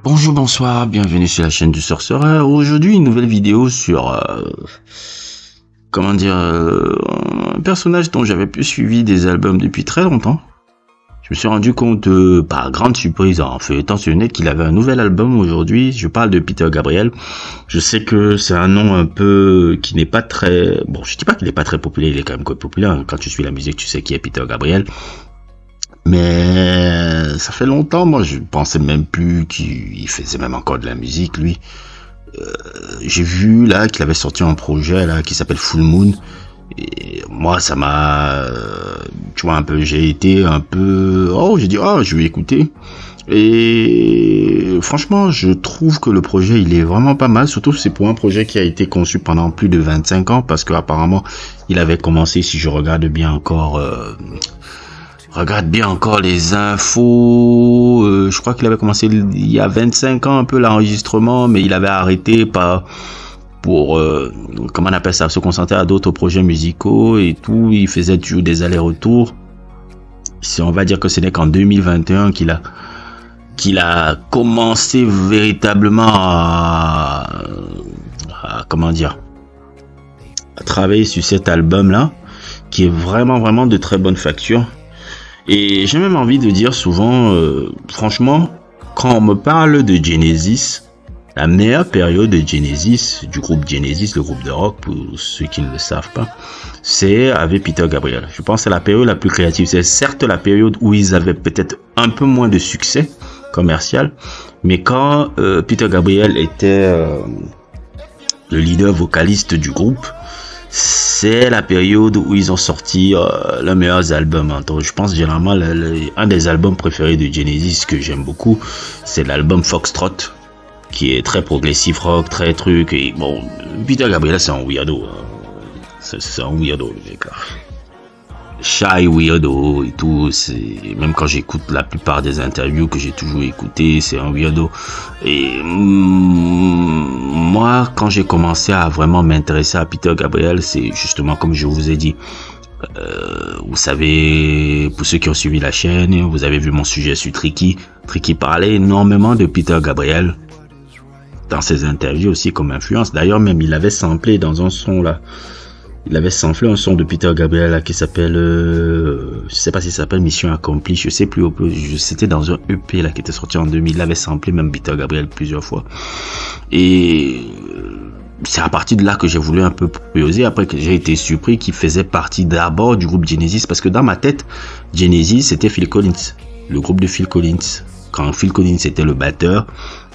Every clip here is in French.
Bonjour, bonsoir, bienvenue sur la chaîne du Sorcerer. Aujourd'hui, une nouvelle vidéo sur, un personnage dont j'avais plus suivi des albums depuis très longtemps. Je me suis rendu compte, par grande surprise, en feuilletant sur le net, qu'il avait un nouvel album aujourd'hui. Je parle de Peter Gabriel. Je sais que c'est un nom un peu qui n'est pas très... Bon, je dis pas qu'il n'est pas très populaire, il est quand même populaire. Quand tu suis la musique, tu sais qui est Peter Gabriel. Mais ça fait longtemps, moi je pensais même plus qu'il faisait même encore de la musique lui. J'ai vu là qu'il avait sorti un projet là qui s'appelle Full Moon et moi ça m'a tu vois un peu, j'ai été un peu j'ai dit je vais écouter et franchement je trouve que le projet il est vraiment pas mal, surtout c'est pour un projet qui a été conçu pendant plus de 25 ans parce que apparemment il avait commencé, si je regarde bien encore les infos. Je crois qu'il avait commencé il y a 25 ans un peu l'enregistrement, mais il avait arrêté pour comment on appelle ça, se concentrer à d'autres projets musicaux et tout. Il faisait toujours des allers-retours. Si on va dire que ce n'est qu'en 2021 qu'il a commencé véritablement à travailler sur cet album là, qui est vraiment de très bonne facture. Et j'ai même envie de dire souvent, franchement, quand on me parle de Genesis, la meilleure période de Genesis, du groupe Genesis, le groupe de rock, pour ceux qui ne le savent pas, c'est avec Peter Gabriel. Je pense que c'est la période la plus créative. C'est certes la période où ils avaient peut-être un peu moins de succès commercial, mais quand Peter Gabriel était le leader vocaliste du groupe, c'est la période où ils ont sorti leurs meilleurs albums. Donc, je pense généralement un des albums préférés de Genesis que j'aime beaucoup, c'est l'album Foxtrot, qui est très progressif rock, très truc. Et bon, Peter Gabriel c'est un weirdo. C'est un weirdo le mec là. Shy weirdo et tout, même quand j'écoute la plupart des interviews que j'ai toujours écoutées, c'est un weirdo. Et moi, quand j'ai commencé à vraiment m'intéresser à Peter Gabriel, c'est justement comme je vous ai dit. Vous savez, pour ceux qui ont suivi la chaîne, vous avez vu mon sujet sur Tricky. Tricky parlait énormément de Peter Gabriel dans ses interviews aussi comme influence. D'ailleurs, même il avait samplé dans un son là. Il avait samplé un son de Peter Gabriel là, qui s'appelle, je sais pas si ça s'appelle Mission Accomplie, je sais plus, c'était dans un EP là qui était sorti en 2000, il avait samplé même Peter Gabriel plusieurs fois. Et c'est à partir de là que j'ai voulu un peu creuser, après que j'ai été surpris qu'il faisait partie d'abord du groupe Genesis, parce que dans ma tête, Genesis c'était Phil Collins, le groupe de Phil Collins. Quand Phil Collins était le batteur,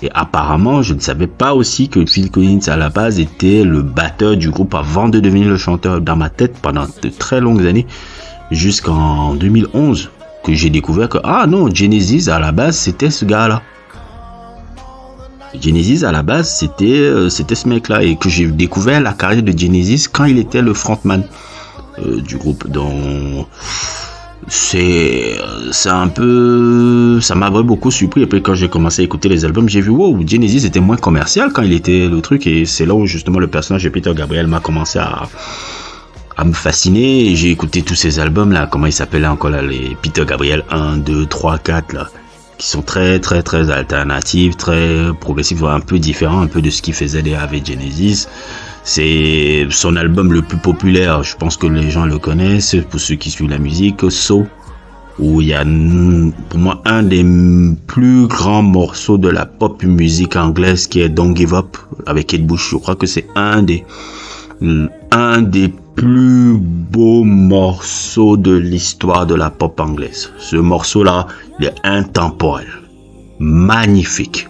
et apparemment je ne savais pas aussi que Phil Collins à la base était le batteur du groupe avant de devenir le chanteur. Dans ma tête pendant de très longues années, jusqu'en 2011 que j'ai découvert que non, Genesis à la base c'était ce gars là. Genesis à la base c'était ce mec là, et que j'ai découvert la carrière de Genesis quand il était le frontman du groupe. Donc c'est un peu, ça m'a beaucoup surpris. Et puis quand j'ai commencé à écouter les albums, j'ai vu Genesis était moins commercial quand il était le truc, et c'est là où justement le personnage de Peter Gabriel m'a commencé à me fasciner. Et j'ai écouté tous ces albums là, comment ils s'appelaient encore là, les Peter Gabriel 1, 2, 3, 4 là, qui sont très alternatifs, très progressifs, un peu différents un peu de ce qu'il faisait déjà avec Genesis. C'est son album le plus populaire, je pense que les gens le connaissent, pour ceux qui suivent la musique, So, où il y a pour moi un des plus grands morceaux de la pop musique anglaise qui est Don't Give Up avec Kate Bush. Je crois que c'est un des plus beaux morceaux de l'histoire de la pop anglaise. Ce morceau-là, il est intemporel, magnifique.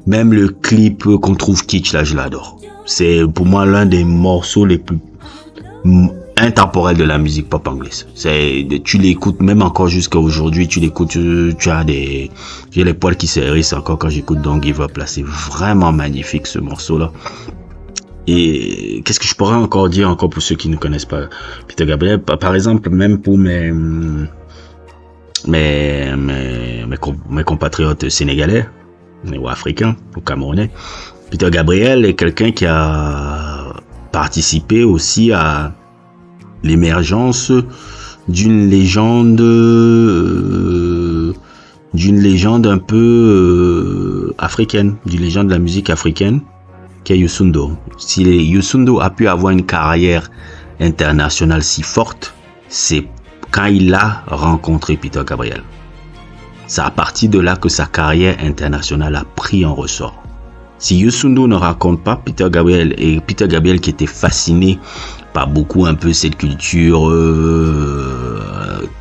Même le clip qu'on trouve kitsch là, je l'adore. C'est pour moi l'un des morceaux les plus intemporels de la musique pop anglaise. Tu l'écoutes même encore jusqu'à aujourd'hui, tu l'écoutes, j'ai les poils qui s'hérissent encore quand j'écoute Don't Give Up là. C'est vraiment magnifique ce morceau là. Et qu'est-ce que je pourrais encore dire encore pour ceux qui ne connaissent pas Peter Gabriel, par exemple, même pour mes compatriotes sénégalais ou africains ou camerounais, Peter Gabriel est quelqu'un qui a participé aussi à l'émergence d'une légende, un peu africaine, d'une légende de la musique africaine, qui est Youssou N'Dour. Si Youssou N'Dour a pu avoir une carrière internationale si forte, c'est quand il a rencontré Peter Gabriel. C'est à partir de là que sa carrière internationale a pris en ressort. Si Youssou N'Dour ne raconte pas Peter Gabriel, et Peter Gabriel qui était fasciné par beaucoup un peu cette culture,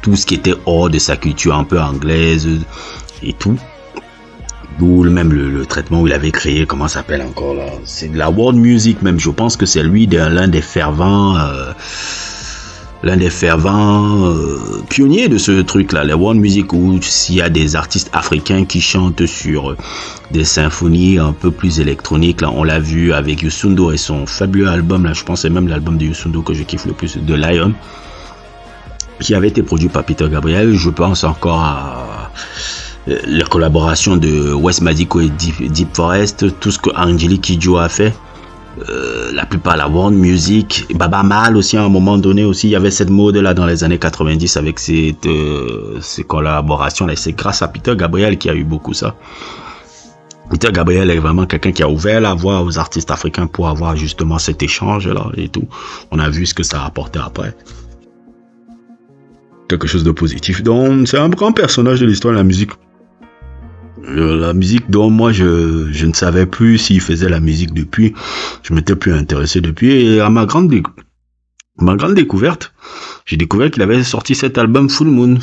tout ce qui était hors de sa culture un peu anglaise et tout, d'où même le traitement où il avait créé, comment ça s'appelle encore là, c'est de la world music même, je pense que c'est lui l'un des fervents pionniers de ce truc-là, la world music, où s'il y a des artistes africains qui chantent sur des symphonies un peu plus électroniques, là, on l'a vu avec Youssou N'Dour et son fabuleux album, là, je pense que c'est même l'album de Youssou N'Dour que je kiffe le plus, de Lion, qui avait été produit par Peter Gabriel. Je pense encore à la collaboration de Wes Madiko et Deep Forest, tout ce que Angelique Kidjo a fait. La plupart la world music, Baba Mal aussi à un moment donné aussi, il y avait cette mode là dans les années 90 avec ces collaborations là, c'est grâce à Peter Gabriel qui a eu beaucoup ça. Peter Gabriel est vraiment quelqu'un qui a ouvert la voie aux artistes africains pour avoir justement cet échange là et tout. On a vu ce que ça a apporté après. Quelque chose de positif. Donc c'est un grand personnage de l'histoire de la musique. La musique dont moi je ne savais plus s'il faisait la musique depuis, je m'étais plus intéressé depuis, et à ma grande découverte, j'ai découvert qu'il avait sorti cet album Full Moon,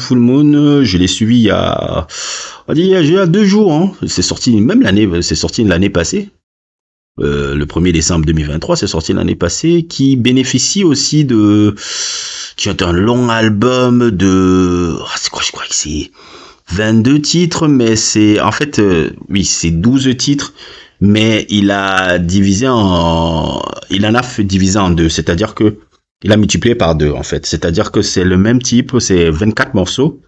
je l'ai suivi il y a 2 jours, hein. C'est sorti l'année passée, le 1er décembre 2023, c'est sorti l'année passée, qui bénéficie aussi qui est un long album de, je crois que c'est 22 titres, mais c'est, en fait, c'est 12 titres, mais il en a divisé en 2, c'est-à-dire que il a multiplié par 2, en fait. C'est-à-dire que c'est le même type, c'est 24 morceaux,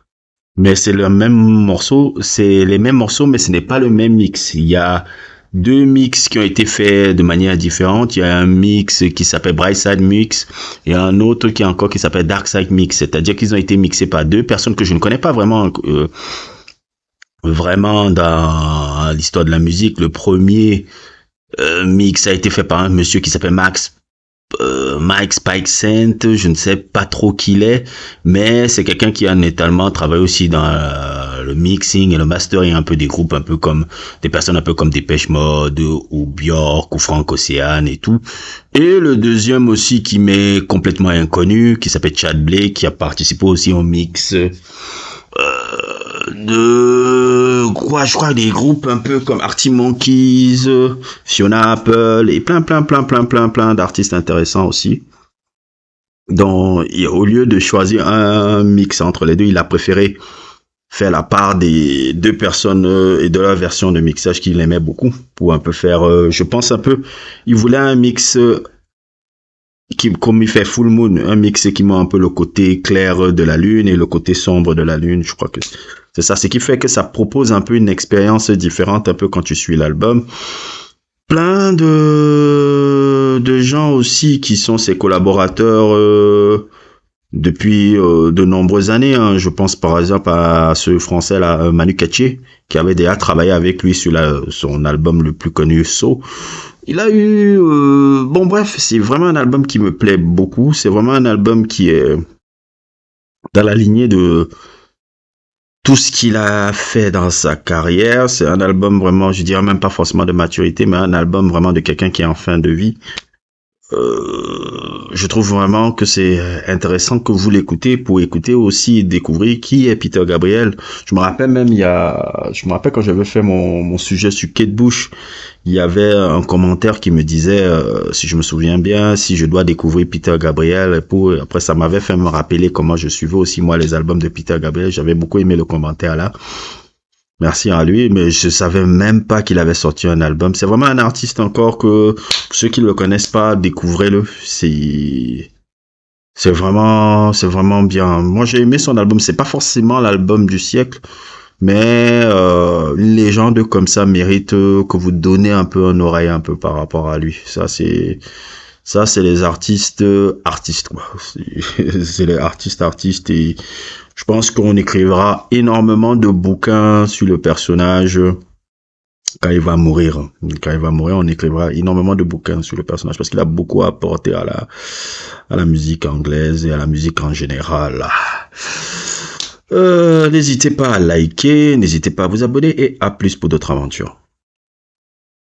mais c'est les mêmes morceaux, mais ce n'est pas le même mix. Il y a 2 mix qui ont été faits de manière différente. Il y a un mix qui s'appelle Bright Side Mix et un autre qui s'appelle Dark Side Mix. C'est-à-dire qu'ils ont été mixés par 2 personnes que je ne connais pas vraiment dans l'histoire de la musique. Le premier mix a été fait par un monsieur qui s'appelle Mike Spike Saint, je ne sais pas trop qui il est, mais c'est quelqu'un qui a notamment travaillé aussi dans le mixing et le mastering un peu des groupes, un peu comme des personnes un peu comme Depeche Mode ou Björk ou Frank Ocean et tout. Et le deuxième aussi qui m'est complètement inconnu, qui s'appelle Chad Blake, qui a participé aussi au mix je crois des groupes un peu comme Arctic Monkeys, Fiona Apple et plein d'artistes intéressants aussi. Donc, au lieu de choisir un mix entre les deux, il a préféré faire la part des 2 personnes et de leur version de mixage qu'il aimait beaucoup pour un peu faire, je pense un peu, il voulait un mix comme il fait Full Moon, un mix qui met un peu le côté clair de la lune et le côté sombre de la lune. Je crois que c'est ça, ce qui fait que ça propose un peu une expérience différente un peu quand tu suis l'album. Plein de gens aussi qui sont ses collaborateurs depuis de nombreuses années, hein. Je pense par exemple à ce français là, Manu Katché, qui avait déjà travaillé avec lui sur son album le plus connu, So. Il a eu... c'est vraiment un album qui me plaît beaucoup. C'est vraiment un album qui est dans la lignée de tout ce qu'il a fait dans sa carrière. C'est un album vraiment, je dirais même pas forcément de maturité, mais un album vraiment de quelqu'un qui est en fin de vie. Je trouve vraiment que c'est intéressant que vous l'écoutez pour écouter aussi et découvrir qui est Peter Gabriel. Je me rappelle quand j'avais fait mon sujet sur Kate Bush, il y avait un commentaire qui me disait, si je me souviens bien, si je dois découvrir Peter Gabriel, après ça m'avait fait me rappeler comment je suivais aussi moi les albums de Peter Gabriel. J'avais beaucoup aimé le commentaire là. Merci à lui, mais je savais même pas qu'il avait sorti un album. C'est vraiment un artiste encore que, pour ceux qui ne le connaissent pas, découvrez-le. C'est vraiment bien. Moi, j'ai aimé son album. C'est pas forcément l'album du siècle, mais une légende comme ça mérite que vous donnez un peu une oreille un peu par rapport à lui. Ça, c'est Ça, c'est les artistes, quoi. C'est les artistes, et je pense qu'on écrira énormément de bouquins sur le personnage quand il va mourir. Quand il va mourir, on écrira énormément de bouquins sur le personnage parce qu'il a beaucoup apporté à la musique anglaise et à la musique en général. N'hésitez pas à liker, n'hésitez pas à vous abonner et à plus pour d'autres aventures.